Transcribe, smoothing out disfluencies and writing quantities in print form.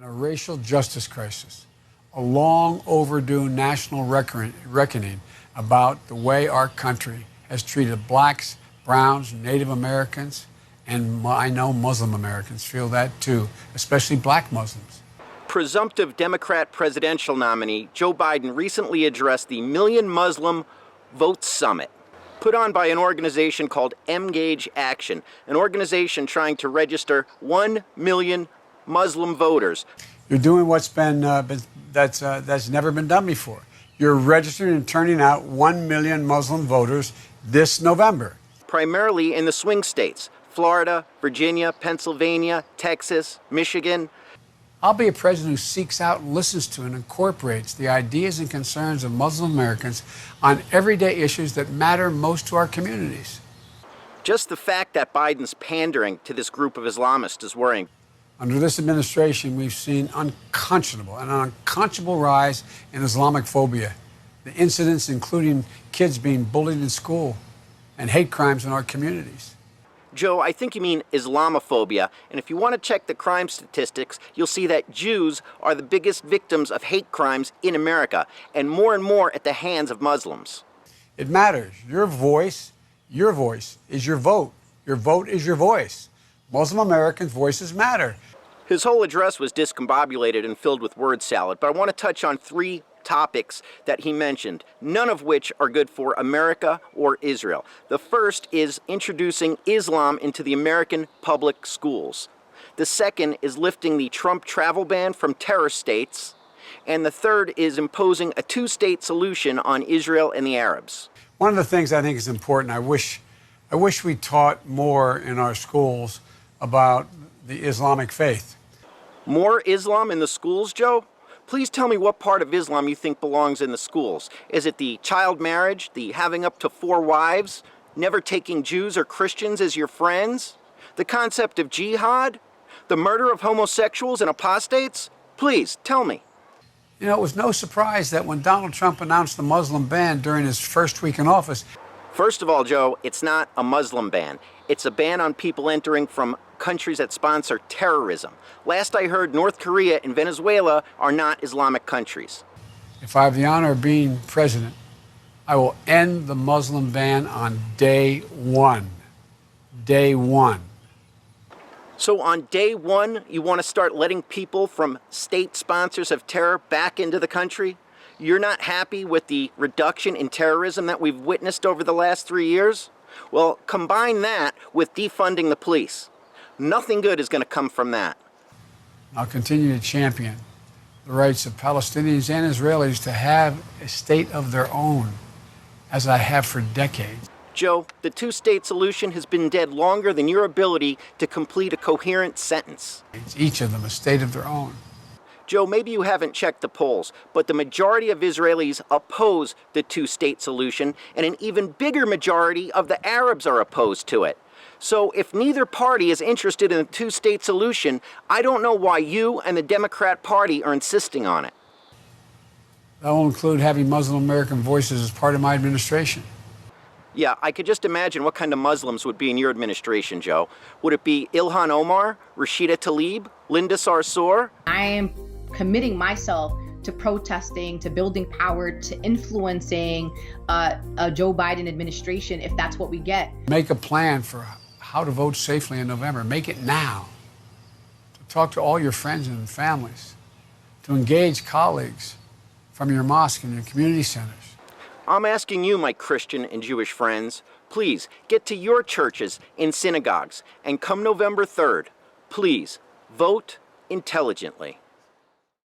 and a racial justice crisis, a long overdue national reckoning about the way our country has treated blacks, browns, Native Americans, and I know Muslim Americans feel that too, especially black Muslims. Presumptive Democrat presidential nominee Joe Biden recently addressed the Million Muslim Vote Summit, put on by an organization called Engage Action, an organization trying to register 1 million Muslim voters. You're doing what's that's never been done before. You're registering and turning out 1 million Muslim voters this November. Primarily in the swing states, Florida, Virginia, Pennsylvania, Texas, Michigan. I'll be a president who seeks out, listens to, and incorporates the ideas and concerns of Muslim Americans on everyday issues that matter most to our communities. Just the fact that Biden's pandering to this group of Islamists is worrying. Under this administration, we've seen an unconscionable rise in Islamophobia. The incidents including kids being bullied in school and hate crimes in our communities. Joe, I think you mean Islamophobia, and if you want to check the crime statistics, you'll see that Jews are the biggest victims of hate crimes in America, and more at the hands of Muslims. It matters. Your voice is your vote. Your vote is your voice. Muslim Americans' voices matter. His whole address was discombobulated and filled with word salad, but I want to touch on 3 topics that he mentioned, none of which are good for America or Israel. The first is introducing Islam into the American public schools. The second is lifting the Trump travel ban from terror states. And the third is imposing a 2-state solution on Israel and the Arabs. One of the things I think is important, I wish we taught more in our schools about the Islamic faith. More Islam in the schools, Joe? Please tell me what part of Islam you think belongs in the schools. Is it the child marriage, the having up to 4 wives, never taking Jews or Christians as your friends, the concept of jihad, the murder of homosexuals and apostates? Please, tell me. You know, it was no surprise that when Donald Trump announced the Muslim ban during his first week in office. First of all, Joe, it's not a Muslim ban. It's a ban on people entering from countries that sponsor terrorism. Last I heard, North Korea and Venezuela are not Islamic countries. If I have the honor of being president, I will end the Muslim ban on day 1. Day 1. So on day 1, you want to start letting people from state sponsors of terror back into the country? You're not happy with the reduction in terrorism that we've witnessed over the last 3 years? Well, combine that with defunding the police. Nothing good is going to come from that. I'll continue to champion the rights of Palestinians and Israelis to have a state of their own, as I have for decades. Joe, the 2-state solution has been dead longer than your ability to complete a coherent sentence. Each of them a state of their own. Joe, maybe you haven't checked the polls, but the majority of Israelis oppose the 2-state solution, and an even bigger majority of the Arabs are opposed to it. So if neither party is interested in a 2-state solution, I don't know why you and the Democrat Party are insisting on it. That will include having Muslim American voices as part of my administration. Yeah, I could just imagine what kind of Muslims would be in your administration, Joe. Would it be Ilhan Omar, Rashida Tlaib, Linda Sarsour? I am committing myself to protesting, to building power, to influencing a Joe Biden administration if that's what we get. Make a plan for how to vote safely in November. Make it now. To talk to all your friends and families. To engage colleagues from your mosque and your community centers. I'm asking you, my Christian and Jewish friends, please get to your churches and synagogues, and come November 3rd, please vote intelligently.